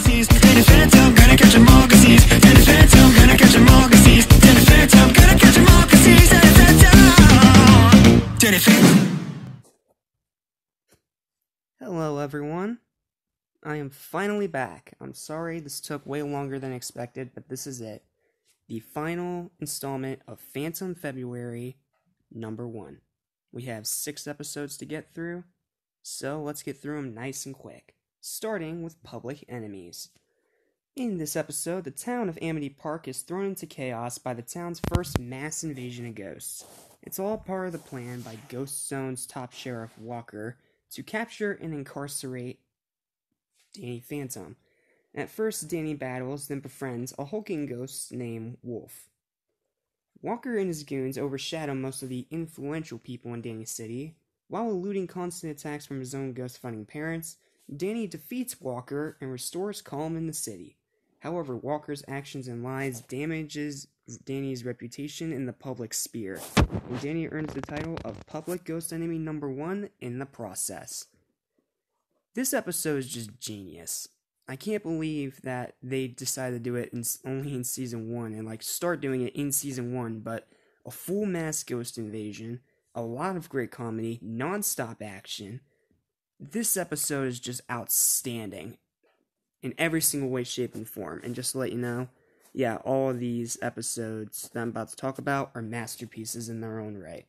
seas. Danny Phantom, gonna catch 'em all 'cause he's Danny Phantom, gonna catch 'em all 'cause he's Danny Phantom, gonna catch 'em all 'cause he's Danny Phantom. Danny Phantom. Hello everyone, I am finally back. I'm sorry this took way longer than expected, but this is it. The final installment of Phantom February number 1. We have 6 episodes to get through, so let's get through them nice and quick. Starting with Public Enemies. In this episode, the town of Amity Park is thrown into chaos by the town's first mass invasion of ghosts. It's all part of the plan by Ghost Zone's top sheriff Walker to capture and incarcerate Danny Phantom. At first, Danny battles, then befriends a hulking ghost named Wolf. Walker and his goons overshadow most of the influential people in Danny City. While eluding constant attacks from his own ghost-fighting parents, Danny defeats Walker and restores calm in the city. However, Walker's actions and lies damages Danny's reputation in the public sphere, and Danny earns the title of Public Ghost Enemy number 1 in the process. This episode is just genius. I can't believe that they decided to do it only in Season 1, and start doing it in Season 1, but a full mass ghost invasion, a lot of great comedy, non-stop action. This episode is just outstanding in every single way, shape, and form. And just to let you know, yeah, all of these episodes that I'm about to talk about are masterpieces in their own right.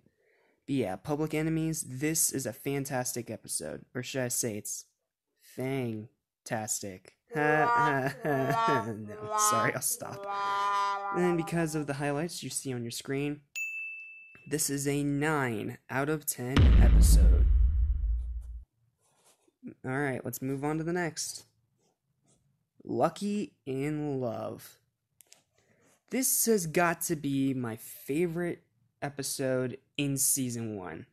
But yeah, Public Enemies, this is a fantastic episode. Or should I say it's fantastic. No, sorry, I'll stop. And because of the highlights you see on your screen, this is a 9 out of 10 episode. Alright, let's move on to the next. Lucky in Love. This has got to be my favorite episode in Season 1.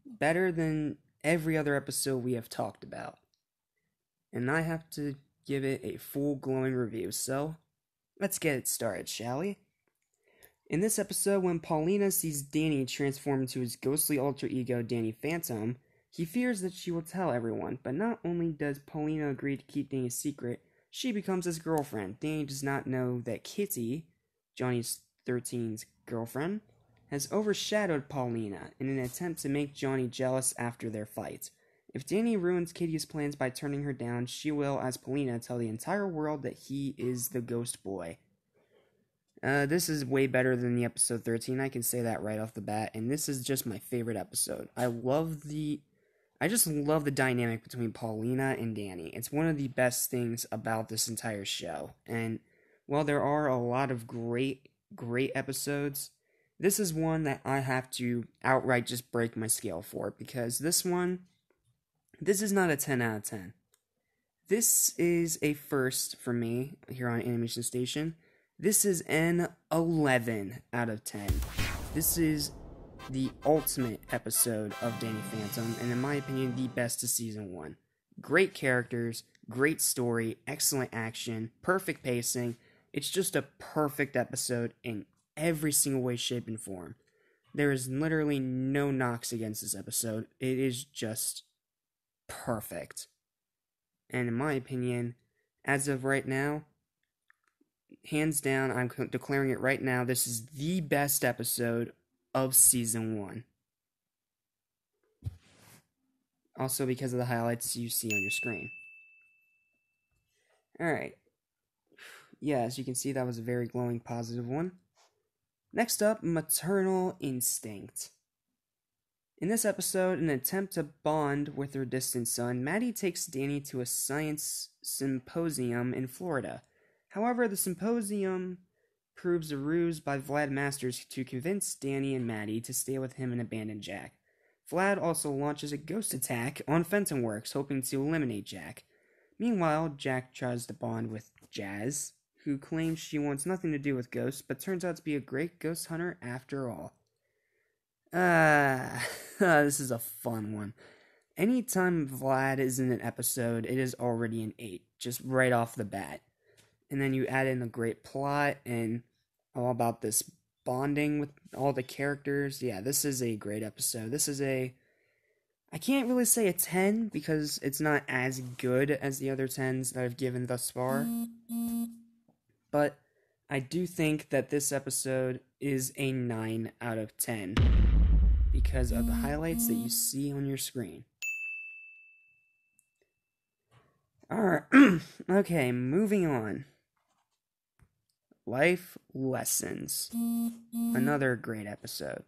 Better than every other episode we have talked about. And I have to give it a full glowing review, so let's get it started, shall we? In this episode, when Paulina sees Danny transform into his ghostly alter ego, Danny Phantom, he fears that she will tell everyone, but not only does Paulina agree to keep Danny's secret, she becomes his girlfriend. Danny does not know that Kitty, Johnny's 13's girlfriend, has overshadowed Paulina in an attempt to make Johnny jealous after their fight. If Danny ruins Kitty's plans by turning her down, she will, as Paulina, tell the entire world that he is the ghost boy. This is way better than the episode 13, I can say that right off the bat, and this is just my favorite episode. I just love the dynamic between Paulina and Danny. It's one of the best things about this entire show. And while there are a lot of great episodes, this is one that I have to outright just break my scale for, because this is not a 10 out of 10. This is a first for me here on Animation Station. This is an 11 out of 10. This is the ultimate episode of Danny Phantom, and in my opinion, the best of Season 1. Great characters, great story, excellent action, perfect pacing. It's just a perfect episode in every single way, shape, and form. There is literally no knocks against this episode. It is just perfect. And in my opinion, as of right now, hands down, I'm declaring it right now, this is the best episode of Season 1. Also because of the highlights you see on your screen. Alright. Yeah, as you can see, that was a very glowing positive one. Next up, Maternal Instinct. In this episode, in an attempt to bond with her distant son, Maddie takes Danny to a science symposium in Florida. However, the symposium proves a ruse by Vlad Masters to convince Danny and Maddie to stay with him and abandon Jack. Vlad also launches a ghost attack on Fenton Works, hoping to eliminate Jack. Meanwhile, Jack tries to bond with Jazz, who claims she wants nothing to do with ghosts, but turns out to be a great ghost hunter after all. This is a fun one. Anytime Vlad is in an episode, it is already an 8, just right off the bat. And then you add in a great plot and all about this bonding with all the characters. Yeah, this is a great episode. This is a I can't really say a 10 because it's not as good as the other 10s that I've given thus far. But I do think that this episode is a 9 out of 10 because of the highlights that you see on your screen. Alright, okay, moving on. Life Lessons. Another great episode.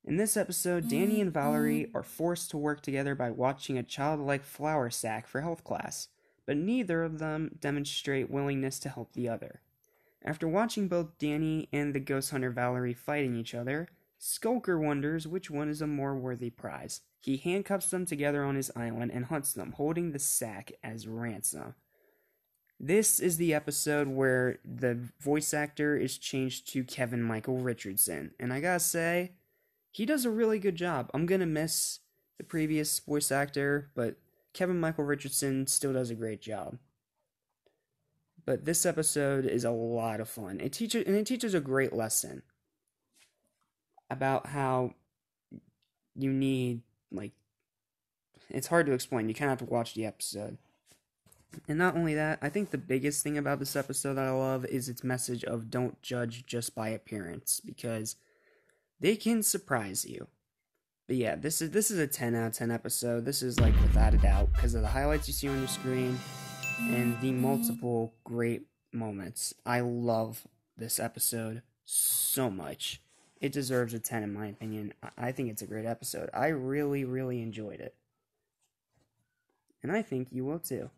In this episode, Danny and Valerie are forced to work together by watching a childlike flour sack for health class, but neither of them demonstrate willingness to help the other. After watching both Danny and the ghost hunter Valerie fighting each other, Skulker wonders which one is a more worthy prize. He handcuffs them together on his island and hunts them, holding the sack as ransom. This is the episode where the voice actor is changed to Kevin Michael Richardson, and I gotta say, he does a really good job. I'm gonna miss the previous voice actor, but Kevin Michael Richardson still does a great job. But this episode is a lot of fun. It teaches a great lesson about how you need, it's hard to explain. You kind of have to watch the episode. And not only that, I think the biggest thing about this episode that I love is its message of don't judge just by appearance, because they can surprise you. But yeah, this is a 10 out of 10 episode. This is without a doubt, because of the highlights you see on your screen and the multiple great moments. I love this episode so much. It deserves a 10 in my opinion. I think it's a great episode. I really, really enjoyed it. And I think you will too.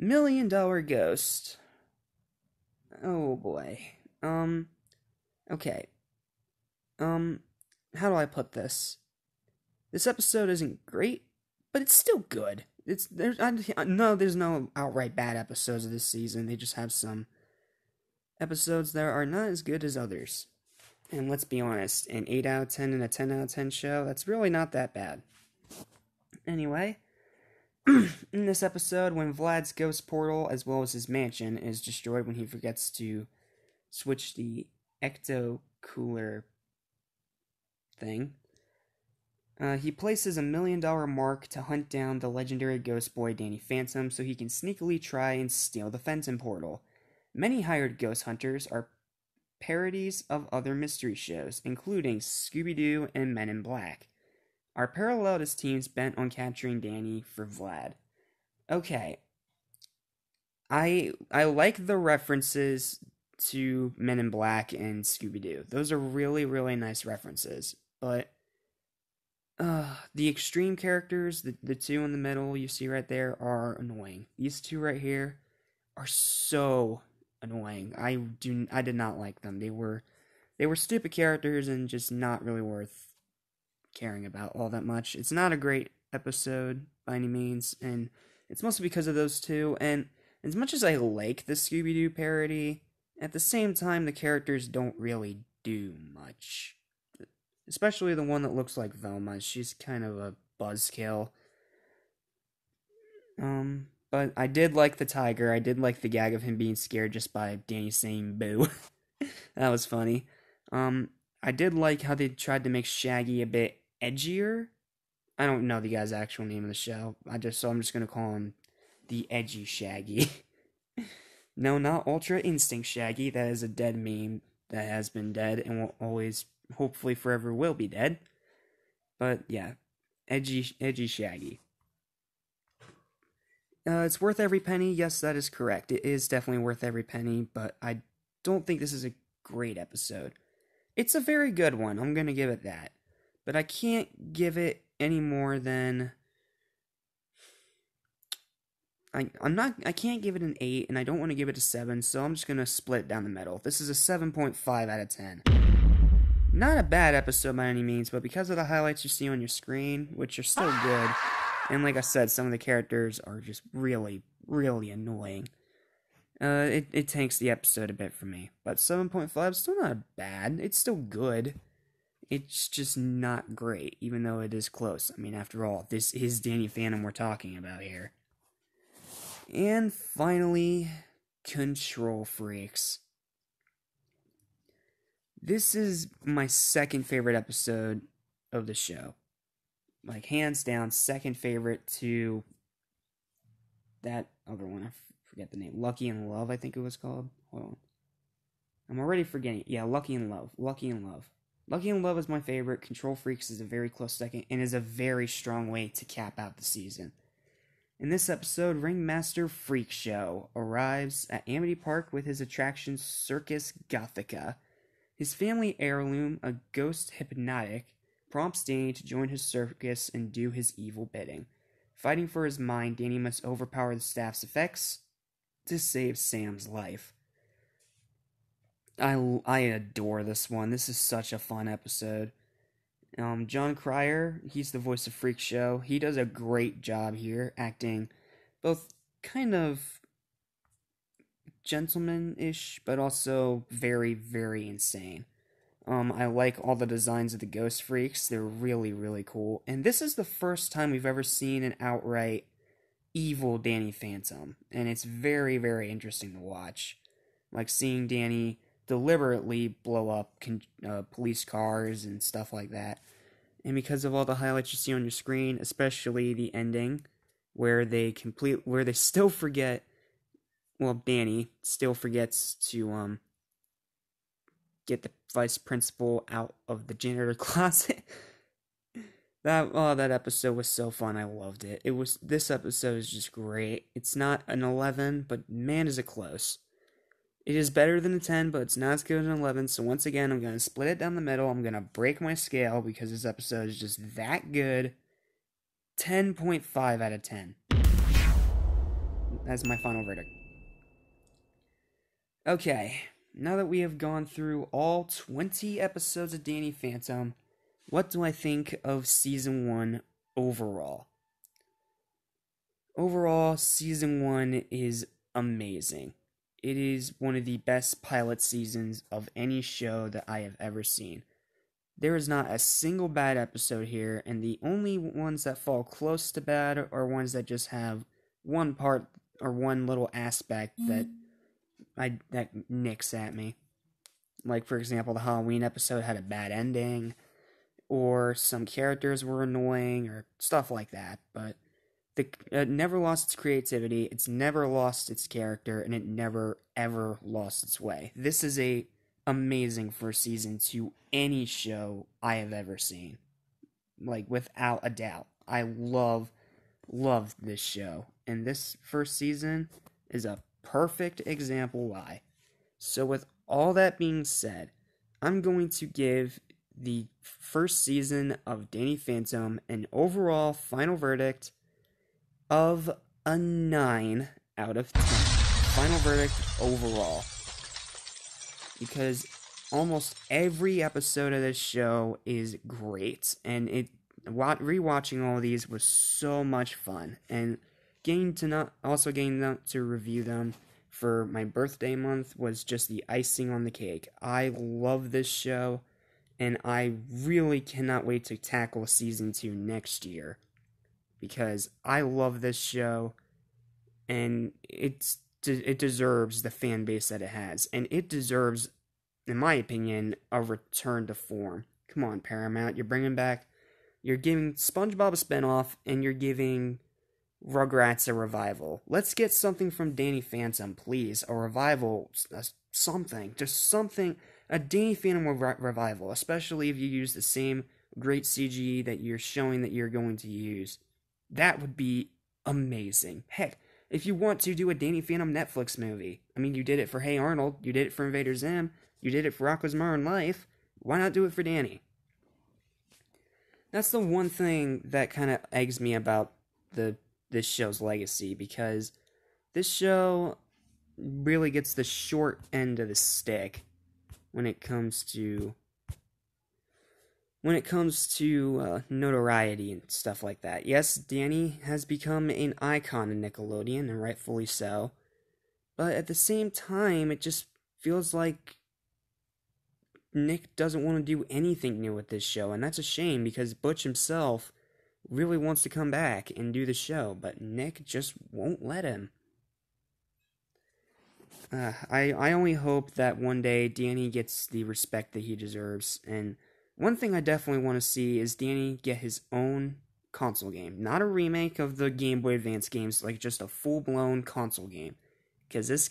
$1 Million Ghost. Oh boy. Okay. How do I put this? This episode isn't great, but it's still good. There's no outright bad episodes of this season. They just have some episodes that are not as good as others. And let's be honest, an 8 out of 10 and a 10 out of 10 show, that's really not that bad. Anyway, in this episode, when Vlad's ghost portal, as well as his mansion, is destroyed when he forgets to switch the ecto cooler thing, he places a $1 million mark to hunt down the legendary ghost boy Danny Phantom so he can sneakily try and steal the Fenton portal. Many hired ghost hunters are parodies of other mystery shows, including Scooby-Doo and Men in Black. Are paralleled as teams bent on capturing Danny for Vlad. Okay. I like the references to Men in Black and Scooby-Doo. Those are really, really nice references. But the extreme characters, the two in the middle you see right there, are annoying. These two right here are so annoying. I did not like them. They were stupid characters and just not really worth caring about all that much. It's not a great episode by any means, and it's mostly because of those two. And as much as I like the Scooby-Doo parody, at the same time the characters don't really do much. Especially the one that looks like Velma. She's kind of a buzzkill. But I did like the tiger. I did like the gag of him being scared just by Danny saying boo. That was funny. I did like how they tried to make Shaggy a bit edgier. I don't know the guy's actual name of the show. I'm just gonna call him the edgy Shaggy. No, not Ultra Instinct Shaggy. That is a dead meme that has been dead and will always, hopefully forever will be dead. But yeah, edgy Shaggy. It's worth every penny. Yes, that is correct. It is definitely worth every penny, but I don't think this is a great episode. It's a very good one. I'm gonna give it that. But I can't give it any more than... I can't give it an 8, and I don't want to give it a 7, so I'm just gonna split it down the middle. This is a 7.5 out of 10. Not a bad episode by any means, but because of the highlights you see on your screen, which are still good, and like I said, some of the characters are just really, really annoying, it tanks the episode a bit for me. But 7.5 is still not bad. It's still good. It's just not great, even though it is close. I mean, after all, this is Danny Phantom we're talking about here. And finally, Control Freaks. This is my second favorite episode of the show. Like, hands down, second favorite to that other one. I forget the name. Lucky in Love, I think it was called. Hold on. I'm already forgetting. Yeah, Lucky in Love. Lucky in Love. Lucky in Love is my favorite. Control Freaks is a very close second and is a very strong way to cap out the season. In this episode, Ringmaster Freak Show arrives at Amity Park with his attraction Circus Gothica. His family heirloom, a ghost hypnotic, prompts Danny to join his circus and do his evil bidding. Fighting for his mind, Danny must overpower the staff's effects to save Sam's life. I adore this one. This is such a fun episode. John Cryer, he's the voice of Freak Show. He does a great job here, acting both kind of gentleman-ish, but also very, very insane. I like all the designs of the ghost freaks. They're really, really cool. And this is the first time we've ever seen an outright evil Danny Phantom. And it's very, very interesting to watch. Like seeing Danny deliberately blow up police cars and stuff like that. And because of all the highlights you see on your screen, especially the ending, where they still forget, well, Danny still forgets to get the vice principal out of the janitor closet. That episode was so fun. I loved it. This episode is just great. It's not an 11, but man, is it close. It is better than a 10, but it's not as good as an 11, so once again, I'm going to split it down the middle. I'm going to break my scale because this episode is just that good. 10.5 out of 10. That's my final verdict. Okay, now that we have gone through all 20 episodes of Danny Phantom, what do I think of Season 1 overall? Overall, Season 1 is amazing. It is one of the best pilot seasons of any show that I have ever seen. There is not a single bad episode here, and the only ones that fall close to bad are ones that just have one part or one little aspect that nicks at me. Like, for example, the Halloween episode had a bad ending, or some characters were annoying, or stuff like that, but it never lost its creativity, it's never lost its character, and it never, ever lost its way. This is a amazing first season to any show I have ever seen. Like, without a doubt. I loved this show. And this first season is a perfect example why. So with all that being said, I'm going to give the first season of Danny Phantom an overall final verdict of a 9 out of 10. Final verdict overall. Because almost every episode of this show is great. And rewatching all of these was so much fun. And getting to review them for my birthday month was just the icing on the cake. I love this show. And I really cannot wait to tackle Season 2 next year. Because I love this show, and it deserves the fan base that it has, and it deserves, in my opinion, a return to form. Come on, Paramount, you're giving SpongeBob a spinoff, and you're giving Rugrats a revival. Let's get something from Danny Phantom, please, a revival, something, a Danny Phantom revival, especially if you use the same great CG that you're showing that you're going to use. That would be amazing. Heck, if you want to do a Danny Phantom Netflix movie, I mean, you did it for Hey Arnold, you did it for Invader Zim, you did it for Rocko's Modern Life, why not do it for Danny? That's the one thing that kind of eggs me about this show's legacy, because this show really gets the short end of the stick when it comes to notoriety and stuff like that. Yes, Danny has become an icon in Nickelodeon, and rightfully so. But at the same time, it just feels like Nick doesn't want to do anything new with this show, and that's a shame, because Butch himself really wants to come back and do the show, but Nick just won't let him. I only hope that one day Danny gets the respect that he deserves, and One thing I definitely want to see is Danny get his own console game. Not a remake of the Game Boy Advance games, like just a full-blown console game. Because this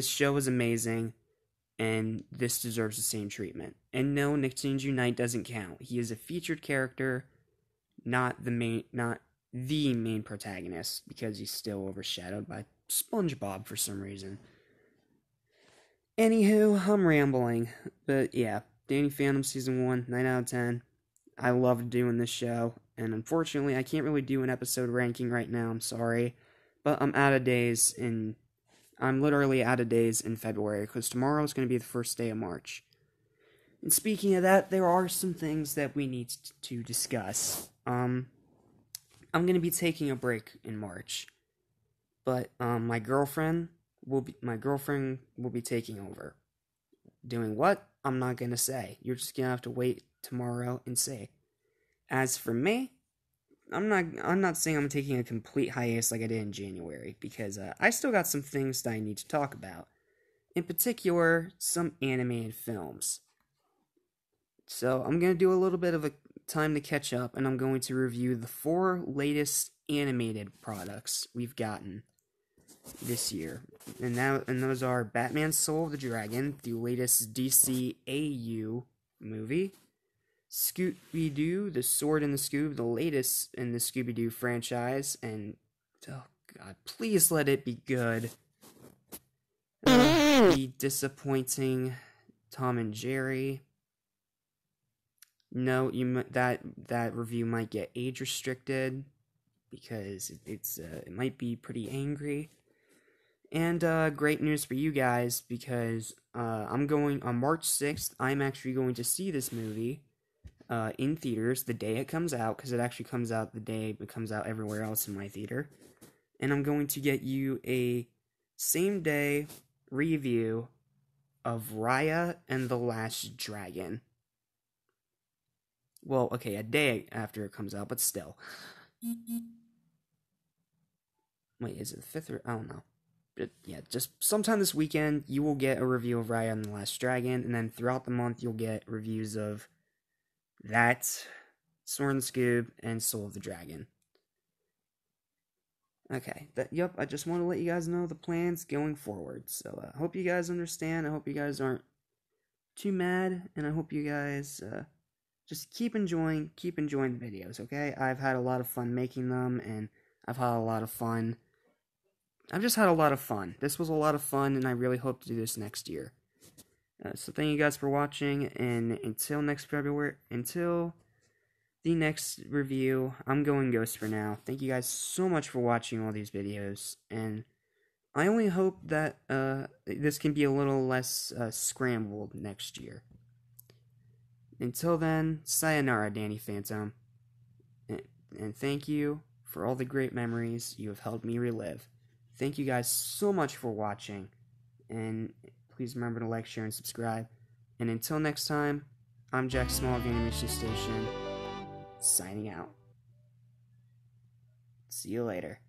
show is amazing, and this deserves the same treatment. And no, Nicktoons Unite doesn't count. He is a featured character, not the main protagonist, because he's still overshadowed by SpongeBob for some reason. Anywho, I'm rambling, but yeah, Danny Phantom Season 1, 9 out of 10. I loved doing this show, and unfortunately, I can't really do an episode ranking right now, I'm sorry, but I'm literally out of days in February, because tomorrow is going to be the first day of March. And speaking of that, there are some things that we need to discuss. I'm going to be taking a break in March, but my girlfriend will be taking over. Doing what? I'm not going to say. You're just going to have to wait tomorrow and see. As for me, I'm not saying I'm taking a complete hiatus like I did in January, because I still got some things that I need to talk about. In particular, some animated films. So I'm going to do a little bit of a time to catch up, and I'm going to review the 4 latest animated products we've gotten this year. And those are Batman Soul of the Dragon, the latest DC AU movie, Scooby-Doo, The Sword and the Scoob, the latest in the Scooby-Doo franchise, and oh god, please let it be good. The disappointing Tom and Jerry. No, that review might get age restricted because it might be pretty angry. And great news for you guys, because I'm going on March 6th. I'm actually going to see this movie in theaters the day it comes out, because it actually comes out the day it comes out everywhere else in my theater. And I'm going to get you a same day review of Raya and the Last Dragon. Well, okay, a day after it comes out, but still. Wait, is it the 5th or... I don't know. But yeah, just sometime this weekend, you will get a review of Raya and the Last Dragon, and then throughout the month, you'll get reviews of that, Sword and Scoob, and Soul of the Dragon. Okay, yep, I just want to let you guys know the plans going forward. So, I hope you guys understand. I hope you guys aren't too mad, and I hope you guys just keep enjoying the videos, okay? I've had a lot of fun making them, and I've just had a lot of fun. This was a lot of fun, and I really hope to do this next year. So thank you guys for watching, and until the next review, I'm going ghost for now. Thank you guys so much for watching all these videos, and I only hope that this can be a little less scrambled next year. Until then, sayonara, Danny Phantom, and thank you for all the great memories you have helped me relive. Thank you guys so much for watching, and please remember to like, share, and subscribe. And until next time, I'm Jack Small of Animation Station, signing out. See you later.